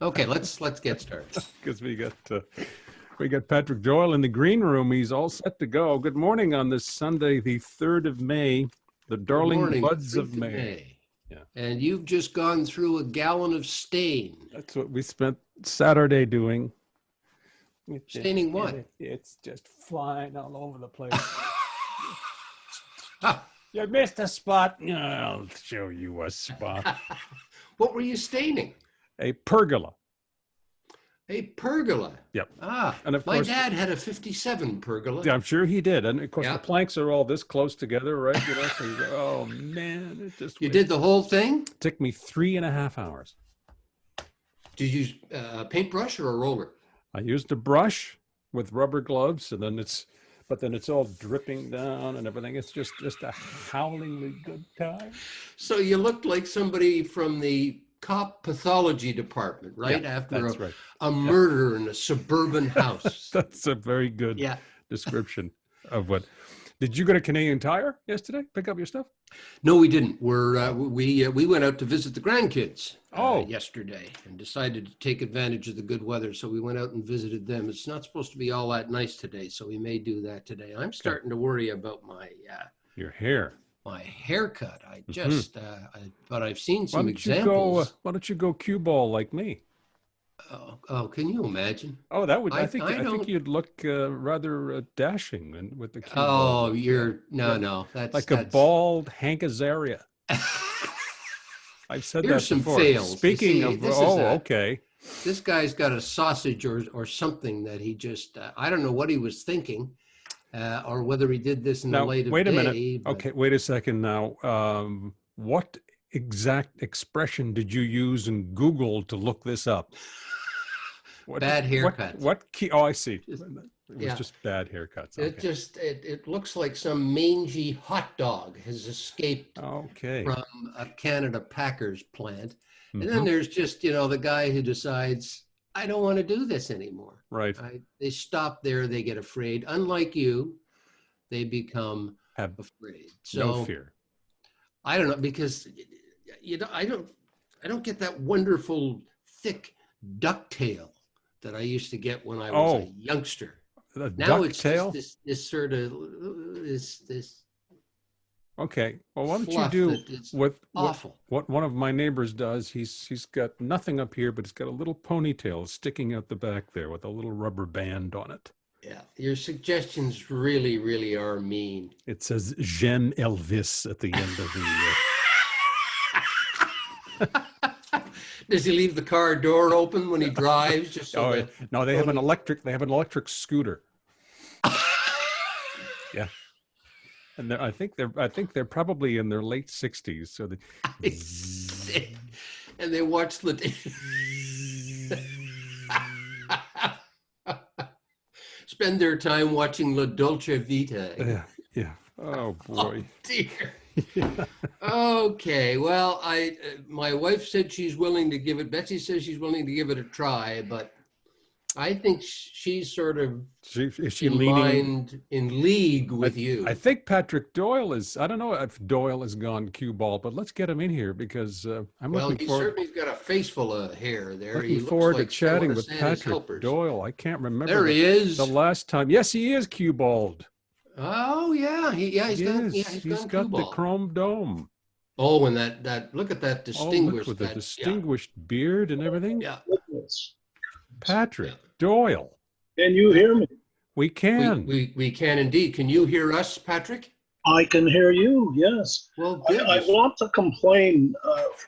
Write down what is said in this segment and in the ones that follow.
Okay, let's get started. Because we got Patrick Doyle in the green room. He's all set to go. Good morning on this Sunday, the 3rd of May, the darling morning, buds 3rd of May. Yeah. And you've just gone through a gallon of stain. That's what we spent Saturday doing. Staining what? It's just flying all over the place. You missed a spot. I'll show you a spot. What were you staining? A pergola. A pergola. Yep. And of course, my dad had a 57 pergola. Yeah, I'm sure he did. And of course, the planks are all this close together, right? You know, so you go, oh man, it just. You did the whole thing? It took me 3.5 hours. Did you use a paintbrush or a roller? I used a brush with rubber gloves, and then it's all dripping down and everything. It's just a howlingly good time. So you looked like somebody from the cop pathology department, right? Yeah, after a murder in a suburban house. That's a very good description of what. Did you go to Canadian Tire yesterday? Pick up your stuff? No, we didn't. We went out to visit the grandkids yesterday and decided to take advantage of the good weather. So we went out and visited them. It's not supposed to be all that nice today, so we may do that today. I'm starting to worry about my your hair. My haircut. I just, but I've seen some examples. Why don't you go cue ball like me? Oh, can you imagine? Oh, that would. I think you'd look rather dashing and with the cue ball. Oh, no. That's like a bald Hank Azaria. I've said Here's that before. Some fails. Speaking of, okay. This guy's got a sausage or something that he just. I don't know what he was thinking. Or whether he did this in the light of day. Wait a minute. Okay, wait a second now. What exact expression did you use in Google to look this up? Bad haircuts. What key? Oh, I see. It was just bad haircuts. Okay. It looks like some mangy hot dog has escaped from a Canada Packers plant. And then there's just, the guy who decides, I don't want to do this anymore. Right. They stop there. They get afraid. Unlike you, they become afraid. So no fear. I don't know, because I don't get that wonderful thick ducktail that I used to get when I was a youngster. Now it's just this sort of this. Okay. Well, why don't you do what one of my neighbors does? He's got nothing up here, but he's got a little ponytail sticking out the back there with a little rubber band on it. Yeah, your suggestions really, really are mean. It says J'aime Elvis at the end of the. Does he leave the car door open when he drives? Just so no, they have an electric scooter. Yeah. And I think they're probably in their late 60s. So and they watch the spend their time watching La Dolce Vita. Yeah. Oh boy. Oh, dear. Yeah. Okay. Well, my wife said she's willing to give it. Betsy says she's willing to give it a try, but I think she's sort of in league with you. I think Patrick Doyle is. I don't know if Doyle has gone cue ball, but let's get him in here because I'm looking forward. Certainly's got a face full of hair there. Looking forward to chatting with Patrick Doyle. I can't remember. There he is. The last time. Yes, he is cue balled. Oh yeah, he's got the chrome dome. Oh, and that look at that distinguished with the distinguished beard and everything. Yeah. Patrick Doyle. Can you hear me? We can. We can indeed. Can you hear us, Patrick? I can hear you. Yes. Well, good. I want to complain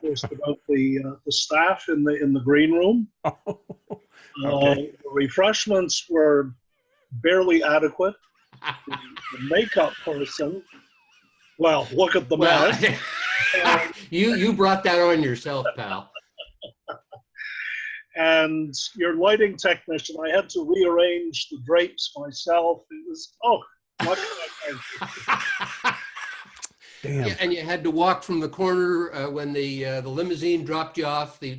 first about the staff in the green room. The refreshments were barely adequate. The makeup person. Well, look at the mess. You brought that on yourself, pal. And your lighting technician, I had to rearrange the drapes myself. It was what can I say? Damn. Yeah, and you had to walk from the corner when the limousine dropped you off. He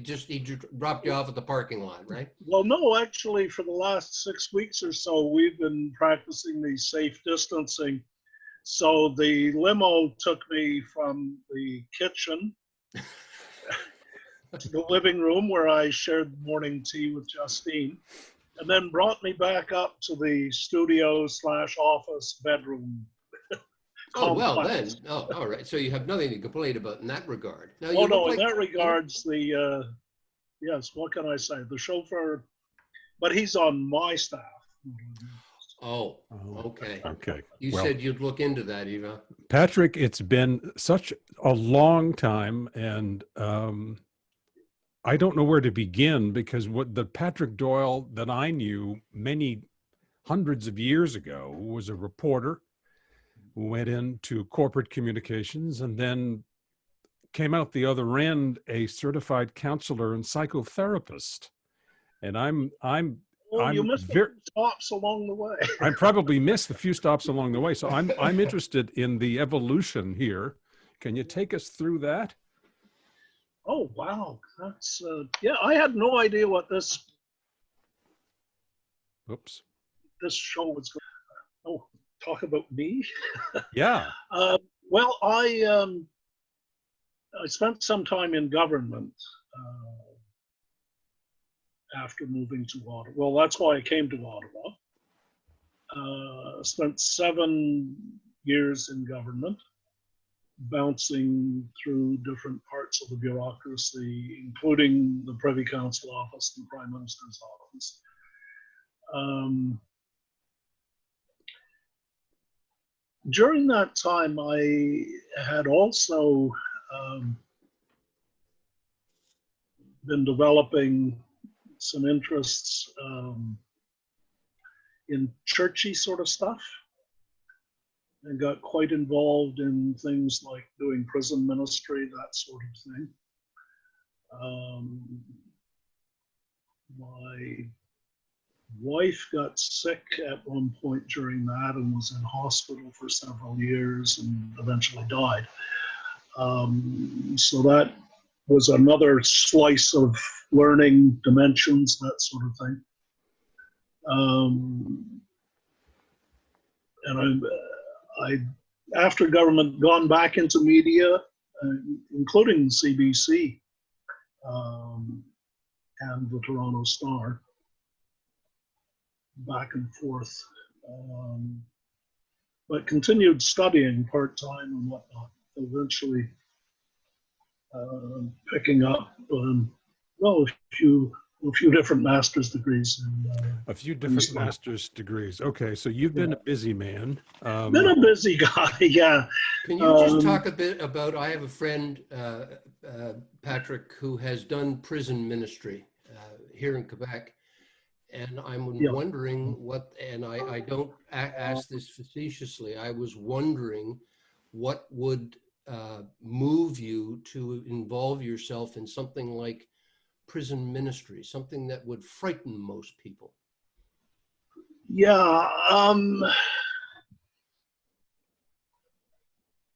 dropped you off at the parking lot, right? Well, no, actually, for the last 6 weeks or so, we've been practicing the safe distancing. So the limo took me from the kitchen to the living room where I shared morning tea with Justine, and then brought me back up to the studio/office bedroom. Oh, well then. Oh, all right. So you have nothing to complain about in that regard. Now, you no, in that regards, yes, what can I say? The chauffeur, but he's on my staff. Oh, okay. Okay. You said you'd look into that, Eva. Patrick, it's been such a long time, and I don't know where to begin, because what the Patrick Doyle that I knew many hundreds of years ago was a reporter who went into corporate communications and then came out the other end a certified counselor and psychotherapist. And you missed a few stops along the way. I probably missed a few stops along the way. So I'm interested in the evolution here. Can you take us through that? Oh, wow. That's, I had no idea what this show was going to, talk about me? Yeah. Well, I spent some time in government after moving to Ottawa. Well, that's why I came to Ottawa. Spent 7 years in government, bouncing through different parts of the bureaucracy, including the Privy Council office and the Prime Minister's office. During that time, I had also been developing some interests in churchy sort of stuff, and got quite involved in things like doing prison ministry, that sort of thing. My wife got sick at one point during that and was in hospital for several years and eventually died. So that was another slice of learning dimensions, that sort of thing. And I, after government, gone back into media, including CBC and the Toronto Star, back and forth, but continued studying part-time and whatnot, eventually picking up, a few different master's degrees. A few different master's degrees. Okay, so you've been a busy man. Been a busy guy, yeah. Can you just talk a bit about, I have a friend, Patrick, who has done prison ministry here in Quebec. And I'm wondering and I don't ask this facetiously, I was wondering what would move you to involve yourself in something like prison ministry, something that would frighten most people. Yeah,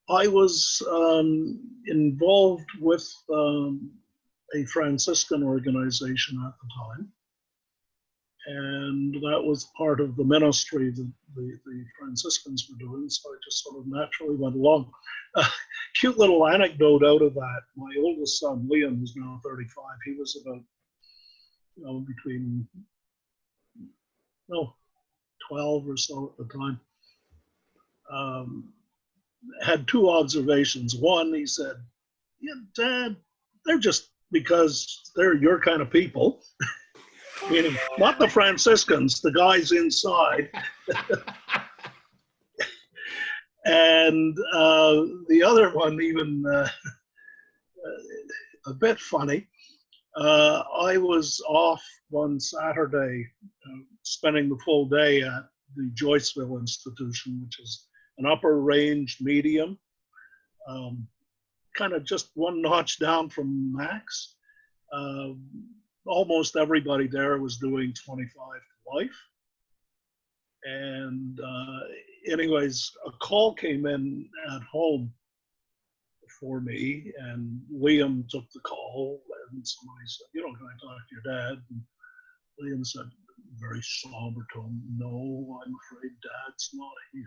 I was involved with a Franciscan organization at the time, and that was part of the ministry that the Franciscans were doing, so I just sort of naturally went along. Cute little anecdote out of that. My oldest son, Liam, who's now 35, he was about, between 12 or so at the time. Had 2 observations. One, he said, "Yeah, Dad, they're just because they're your kind of people." Meaning, not the Franciscans, the guys inside. And the other one, even a bit funny, I was off one Saturday, spending the full day at the Joyceville Institution, which is an upper range medium, kind of just one notch down from max. Almost everybody there was doing 25 to life. And anyways, a call came in at home for me, and Liam took the call, and somebody said, "Can I talk to your dad?" And Liam said, very somber tone, "No, I'm afraid Dad's not here."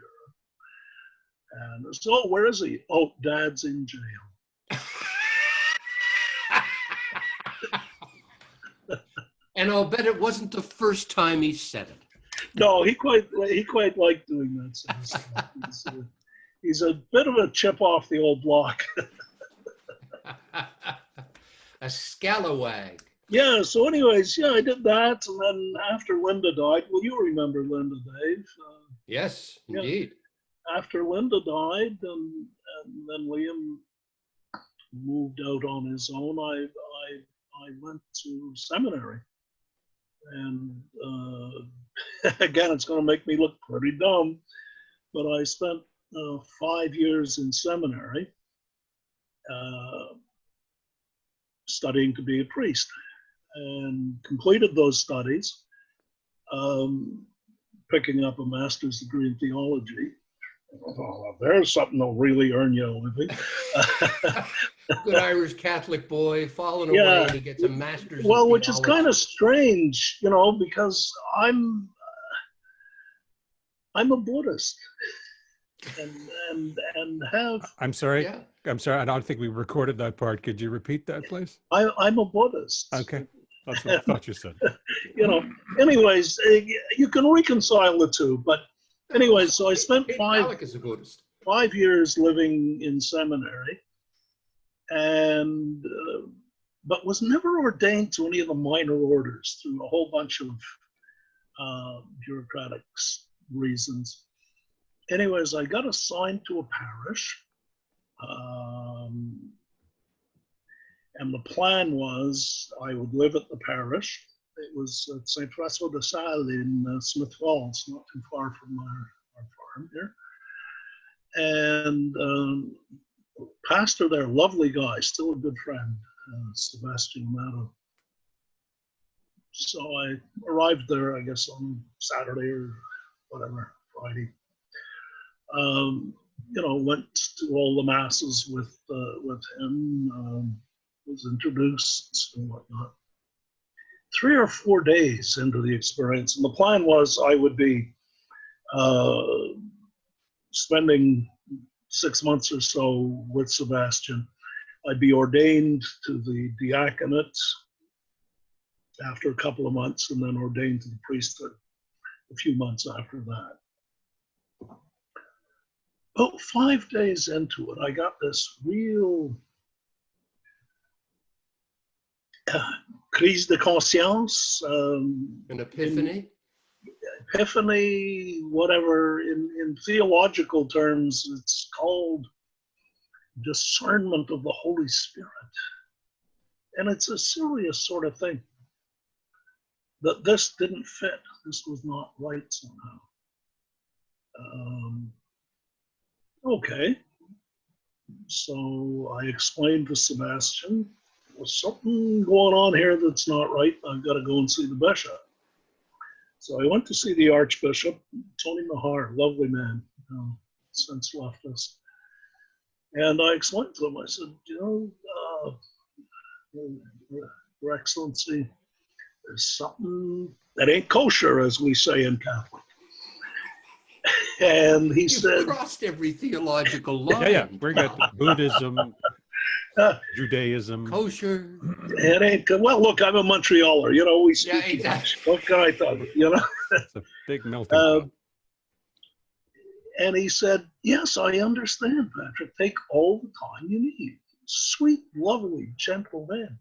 And I said, "Oh, where is he?" "Oh, Dad's in jail." And I'll bet it wasn't the first time he said it. No, he quite liked doing that sort of stuff. He's a bit of a chip off the old block. A scalawag. Yeah, so anyways, yeah, I did that. And then after Linda died, well, you remember Linda, Dave. Yes, indeed. Yeah, after Linda died, and then Liam moved out on his own, I went to seminary. And again, it's going to make me look pretty dumb, but I spent 5 years in seminary studying to be a priest, and completed those studies, picking up a master's degree in theology. Oh, there's something that'll really earn you a living. Good Irish Catholic boy, falling away, and he gets a master's. Well, which is kind of strange, you know, because I'm a Buddhist, and have. I'm sorry. Yeah. I'm sorry. I don't think we recorded that part. Could you repeat that, please? I'm a Buddhist. Okay, that's what I thought you said. You know. Anyways, you can reconcile the two, but anyways, so I spent 5 years living in seminary, and but was never ordained to any of the minor orders through a whole bunch of bureaucratic reasons. Anyways, I got assigned to a parish, and the plan was I would live at the parish. It was at St. François de Sales in Smith Falls, not too far from our farm here. And pastor there, lovely guy, still a good friend, Sebastian Mato. So I arrived there, I guess, on Saturday or whatever, Friday. You know, went to all the masses with him, was introduced and whatnot. 3 or 4 days into the experience, and the plan was I would be spending 6 months or so with Sebastian. I'd be ordained to the diaconate after a couple of months, and then ordained to the priesthood a few months after that. About 5 days into it, I got this real crise de conscience. An epiphany? Epiphany, whatever. In theological terms, it's called discernment of the Holy Spirit. And it's a serious sort of thing. That this didn't fit. This was not right somehow. Okay. So I explained to Sebastian, there's something going on here that's not right. I've got to go and see the bishop. So I went to see the Archbishop, Tony Mahar, lovely man, since left us. And I explained to him, I said, you know, Your Excellency, there's something that ain't kosher, as we say in Catholic. And he said, crossed every theological line. Yeah, we got Buddhism, Judaism, kosher. It ain't good. Well, look, I'm a Montrealer. You know, we speak. Yeah, exactly. What can I tell you? You know, it's a big melting pot. And he said, "Yes, I understand, Patrick. Take all the time you need. Sweet, lovely, gentle man."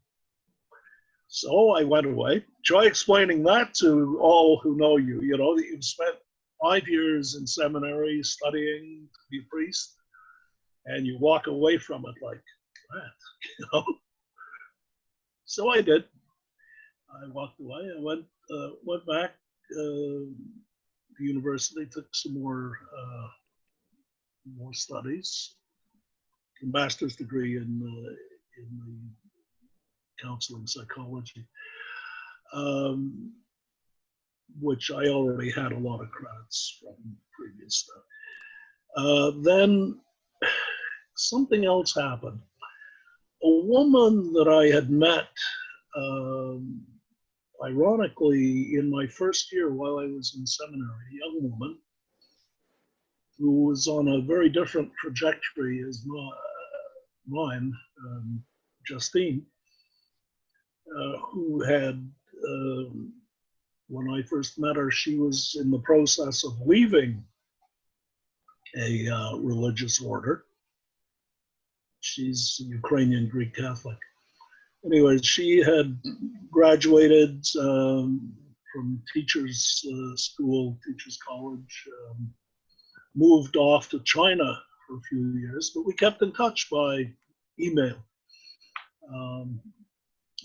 So I went away. Try explaining that to all who know you. You know that you've spent 5 years in seminary studying to be a priest, and you walk away from it like that, you know. So I did. I walked away. I went back to university, took some more studies, a master's degree in the counseling psychology. Which I already had a lot of credits from previous stuff. Then something else happened. A woman that I had met, ironically, in my first year while I was in seminary, a young woman who was on a very different trajectory as mine, Justine, who had when I first met her, she was in the process of leaving a religious order. She's Ukrainian Greek Catholic. Anyway, she had graduated from teachers school, teachers college, moved off to China for a few years, but we kept in touch by email.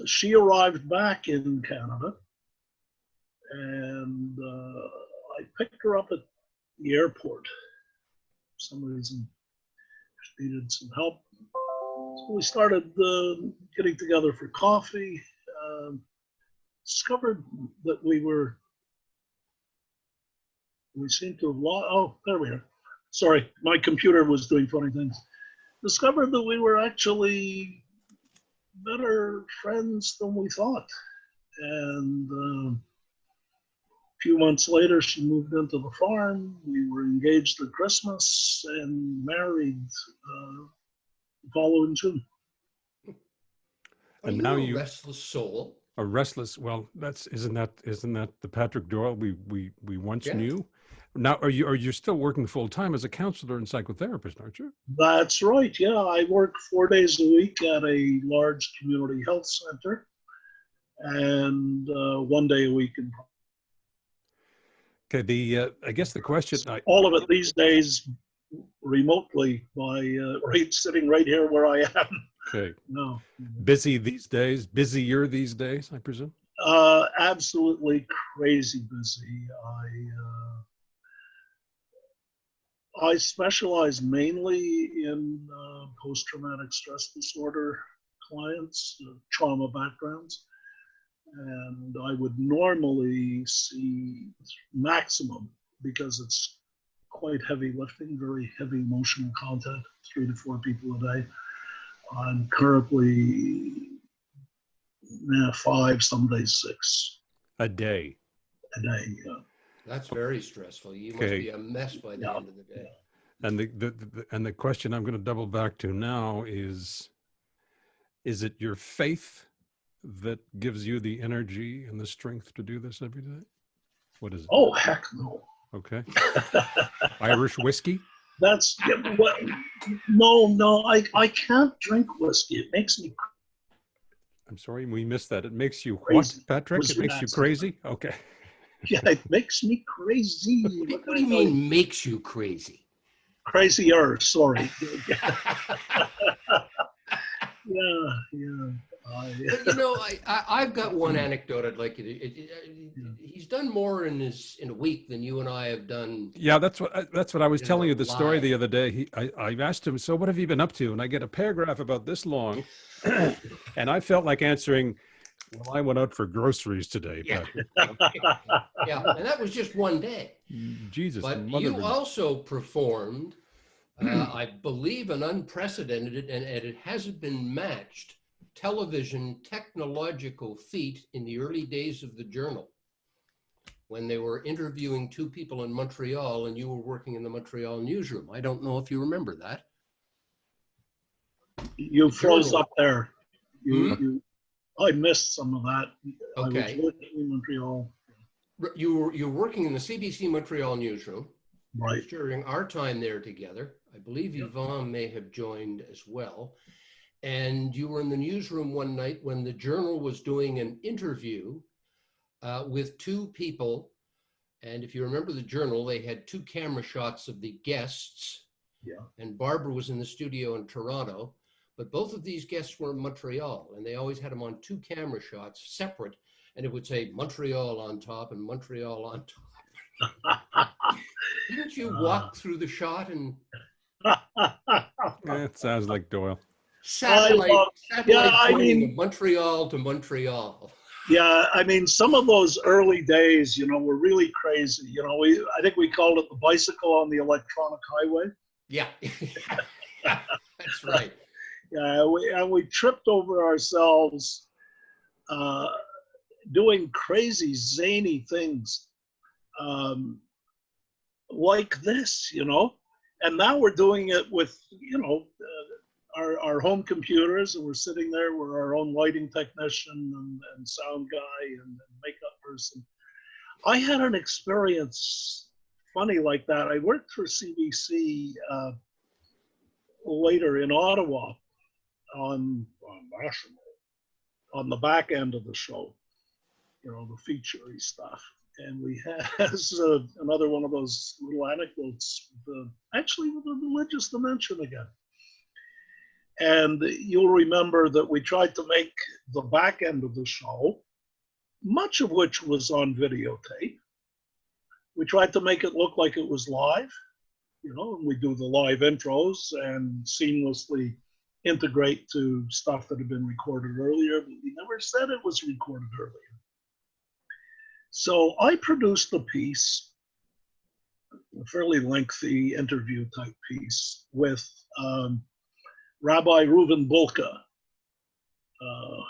She arrived back in Canada, and I picked her up at the airport. For some reason, she needed some help. So we started getting together for coffee. Discovered that we seemed to have lost. Oh, there we are. Sorry, my computer was doing funny things. Discovered that we were actually better friends than we thought. And a few months later, she moved into the farm. We were engaged at Christmas and married the following June. And now you restless soul. A restless. Well, isn't that the Patrick Doyle we once knew? Now, are you still working full time as a counselor and psychotherapist, aren't you? That's right. Yeah, I work 4 days a week at a large community health center, and 1 day a week in. Okay. I guess the question. All of it these days remotely by sitting right here where I am. Okay. No. Busy these days. Busier these days, I presume. Absolutely crazy busy. I specialize mainly in post-traumatic stress disorder clients, trauma backgrounds, and I would normally see maximum, because it's quite heavy lifting, very heavy emotional content, 3 to 4 people a day. I'm currently 5, some days 6. A day. A day, yeah. That's very stressful. You must be a mess by the end of the day. And the question I'm going to double back to now is it your faith that gives you the energy and the strength to do this every day? What is it? Oh, heck no. Okay. Irish whiskey? That's what. No, I can't drink whiskey. It makes me. I'm sorry, we missed that. It makes you crazy. What, Patrick? It makes you crazy? Okay. Yeah, it makes me crazy. What do you mean makes you crazy? Crazier, sorry. But I've got one anecdote I'd like you to. He's done more in a week than you and I have done. Yeah, that's what I was telling you the story the other day. I asked him, so what have you been up to? And I get a paragraph about this long, and I felt like answering, well, I went out for groceries today. Yeah, yeah, and that was just 1 day. Jesus, but you also performed, I believe, an unprecedented, and it hasn't been matched, television technological feat in the early days of the Journal, when they were interviewing 2 people in Montreal and you were working in the Montreal newsroom. I don't know if you remember that. You froze up there. I missed some of that. Okay. I was working in Montreal. You were working in the CBC Montreal newsroom. Right. During our time there together. I believe Yvonne may have joined as well. And you were in the newsroom one night when the Journal was doing an interview with 2 people. And if you remember the Journal, they had 2 camera shots of the guests. Yeah. And Barbara was in the studio in Toronto. But both of these guests were in Montreal, and they always had them on 2 camera shots separate. And it would say Montreal on top and Montreal on top. Didn't you walk through the shot and? It sounds like Doyle. Satellite Montreal to Montreal. Yeah, I mean, some of those early days, were really crazy. I think we called it the bicycle on the electronic highway. Yeah, that's right. Yeah, we tripped over ourselves doing crazy, zany things like this, and now we're doing it with, our home computers, and we're sitting there. We're our own lighting technician and sound guy and makeup person. I had an experience funny like that. I worked for CBC later in Ottawa on National, on the back end of the show, you know, the featurey stuff. And we had another one of those little anecdotes, actually with a religious dimension again. And you'll remember that we tried to make the back end of the show, much of which was on videotape. We tried to make it look like it was live, you know, and we do the live intros and seamlessly integrate to stuff that had been recorded earlier, but we never said it was recorded earlier. So I produced a piece, a fairly lengthy interview type piece with Rabbi Reuven Bulka,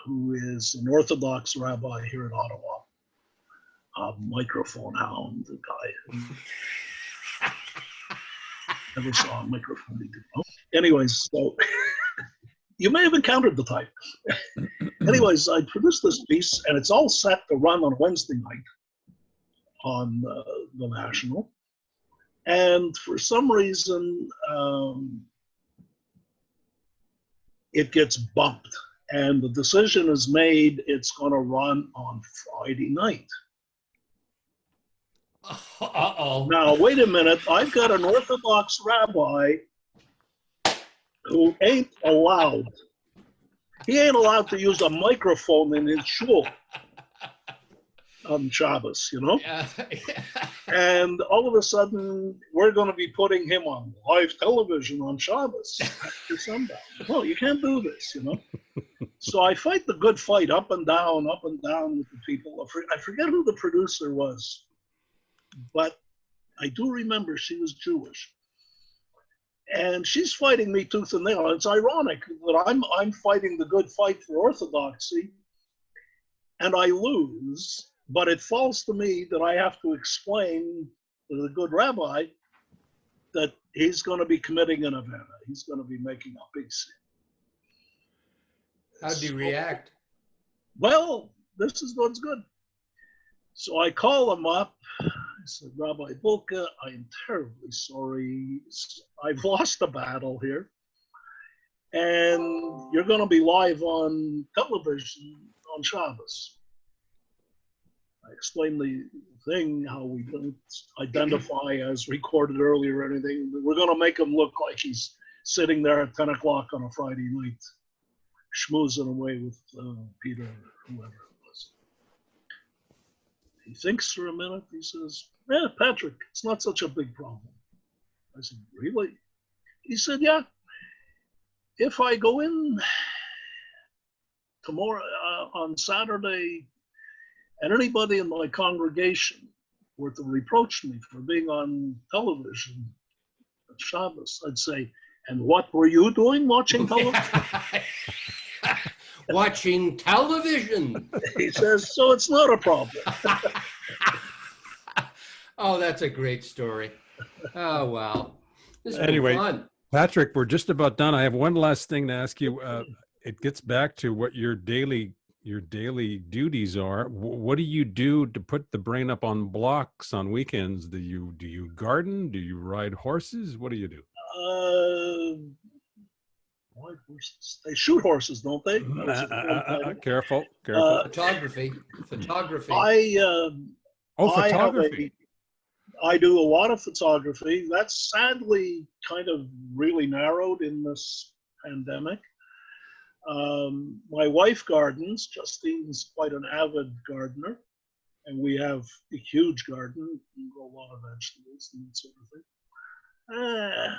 who is an Orthodox rabbi here in Ottawa, a microphone hound, the guy. Never saw a microphone. Anyways, so you may have encountered the type. Anyways, I produced this piece, and it's all set to run on Wednesday night on the National. And for some reason, it gets bumped, and the decision is made it's going to run on Friday night. Uh-oh. Now, wait a minute. I've got an Orthodox rabbi who ain't allowed. He ain't allowed to use a microphone in his shul on Shabbos, you know? Yeah. And all of a sudden, we're going to be putting him on live television on Shabbos after sundown. No, you can't do this, you know? So I fight the good fight up and down with the people. I forget who the producer was, but I do remember she was Jewish. And she's fighting me tooth and nail. It's ironic that I'm fighting the good fight for orthodoxy, and I lose, but it falls to me that I have to explain to the good rabbi that he's going to be committing an event. He's going to be making a big sin. How'd you react? Well, this is what's good. So I call him up. I said, Rabbi Bulka, I am terribly sorry. I've lost the battle here. And you're going to be live on television on Shabbos. I explained the thing, how we don't identify as recorded earlier or anything. We're going to make him look like he's sitting there at 10 o'clock on a Friday night, schmoozing away with Peter or whoever it was. He thinks for a minute. He says, yeah, Patrick, it's not such a big problem. I said, really? He said, yeah. If I go in tomorrow on Saturday and anybody in my congregation were to reproach me for being on television at Shabbos, I'd say, and what were you doing watching television? Watching television. He says, so it's not a problem. Oh, that's a great story. Oh, wow. This anyway, fun. Patrick, we're just about done. I have one last thing to ask you. It gets back to what your daily duties are. What do you do to put the brain up on blocks on weekends? Do you garden? Do you ride horses? What do you do? Ride horses. They shoot horses, don't they? Careful. Photography. Photography. I do a lot of photography. That's sadly kind of really narrowed in this pandemic. My wife gardens. Justine's quite an avid gardener, and we have a huge garden. We grow a lot of vegetables and that sort of thing.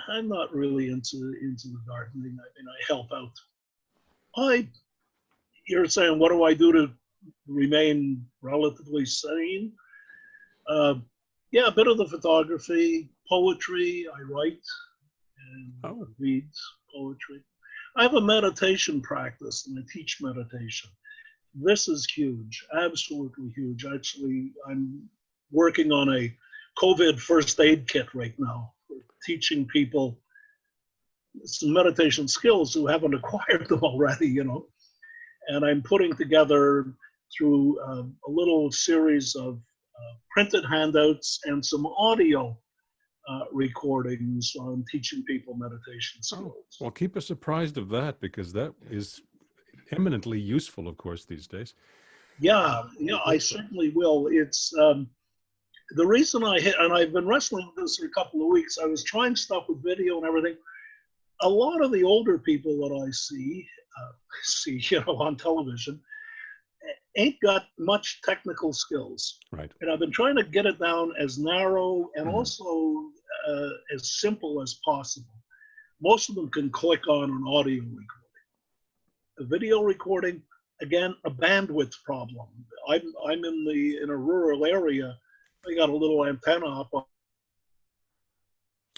I'm not really into the gardening. I mean, I help out. You're saying, what do I do to remain relatively sane? Yeah, a bit of the photography, poetry. I write and read poetry. I have a meditation practice and I teach meditation. This is huge, absolutely huge. Actually, I'm working on a COVID first aid kit right now, for teaching people some meditation skills who haven't acquired them already, you know. And I'm putting together through a little series of printed handouts and some audio recordings on teaching people meditation skills. Oh, well, keep us apprised of that, because that is eminently useful, of course, these days. Yeah, I certainly will. It's the reason and I've been wrestling with this for a couple of weeks. I was trying stuff with video and everything. A lot of the older people that I see, you know, on television, ain't got much technical skills. Right. And I've been trying to get it down as narrow and also as simple as possible. Most of them can click on an audio recording. A video recording, again, a bandwidth problem. I'm in a rural area. I got a little antenna up on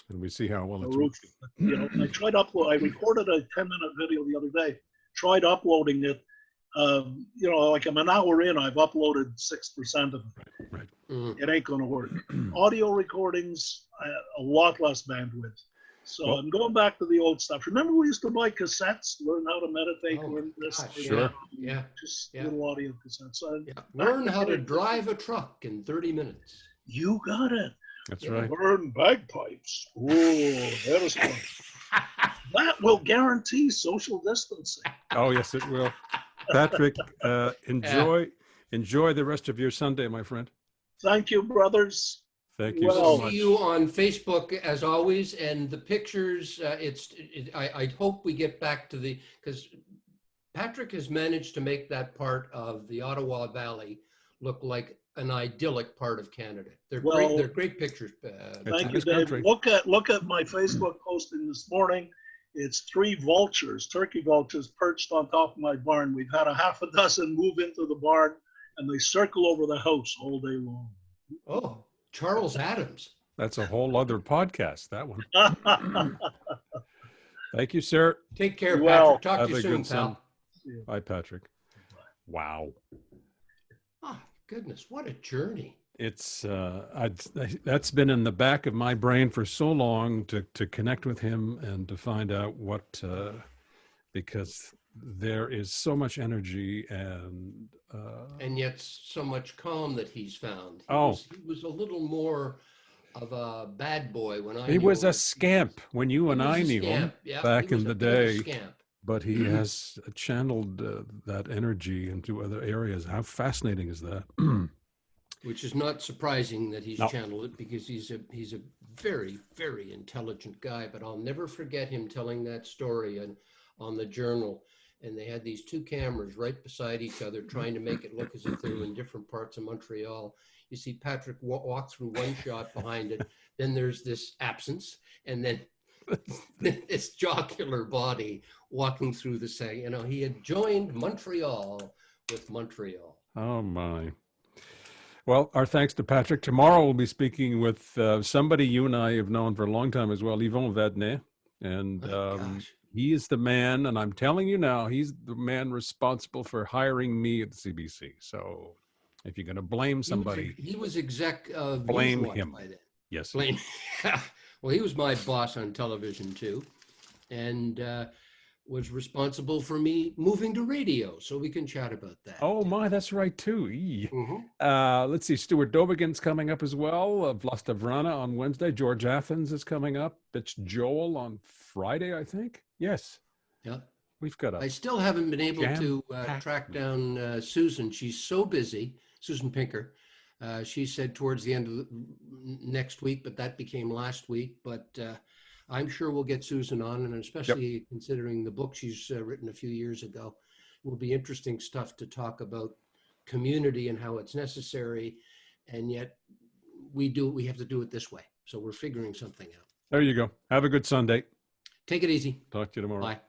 and we see how well the it's roof. You know, I recorded a 10-minute video the other day. Tried uploading it. You know, like I'm an hour in, I've uploaded 6% of it. Right. It ain't going to work. Audio recordings, a lot less bandwidth. So well, I'm going back to the old stuff. Remember we used to buy cassettes, learn how to meditate, learn this. Sure. Yeah. Just little audio cassettes. Learn how to drive a truck in 30 minutes. You got it. That's right. Learn bagpipes. Oh, that is fun. That will guarantee social distancing. Oh, yes, it will. Patrick, enjoy the rest of your Sunday, my friend. Thank you, brothers. Thank you so much. See you on Facebook as always, and the pictures. I hope we get back to because Patrick has managed to make that part of the Ottawa Valley look like an idyllic part of Canada. They're great. They're great pictures. Thank you, Dave. Look at my Facebook posting this morning. It's 3 vultures, turkey vultures, perched on top of my barn. We've had a half a dozen move into the barn, and they circle over the house all day long. Oh, Charles Adams. That's a whole other podcast, that one. Thank you, sir. Take care, Patrick. Talk to you soon, pal. Bye, Patrick. Wow. Oh, goodness, what a journey. It's that's been in the back of my brain for so long to connect with him and to find out what, because there is so much energy and yet so much calm that he's found. He was a little more of a bad boy when I knew him. He was a scamp when you and I knew him back in the day. But he has channeled that energy into other areas. How fascinating is that? Which is not surprising that he's channeled it, because he's a very, very intelligent guy. But I'll never forget him telling that story on the Journal. And they had these 2 cameras right beside each other, trying to make it look as if they were in different parts of Montreal. You see Patrick walk through one shot behind it. Then there's this absence. And then this jocular body walking through the same. You know, he had joined Montreal with Montreal. Oh, my. Well, our thanks to Patrick. Tomorrow we'll be speaking with somebody you and I have known for a long time as well, Yvon Vadnet. And he is the man, and I'm telling you now, he's the man responsible for hiring me at the CBC. So if you're going to blame somebody. He was exec of blame Newswatch him. by then. Yes. Blame. Well, he was my boss on television too, and was responsible for me moving to radio. So we can chat about that. Oh my, that's right too. Mm-hmm. Let's see, Stuart Dobigan's coming up as well. Vlasta Vrana on Wednesday. George Athens is coming up. It's Joel on Friday, I think. Yes. Yeah. We've got I still haven't been able to track down Susan. She's so busy. Susan Pinker. She said towards the end of next week, but that became last week. But I'm sure we'll get Susan on, and especially considering the book she's written a few years ago, will be interesting stuff to talk about community and how it's necessary, and yet we have to do it this way. So we're figuring something out. There you go. Have a good Sunday. Take it easy. Talk to you tomorrow. Bye.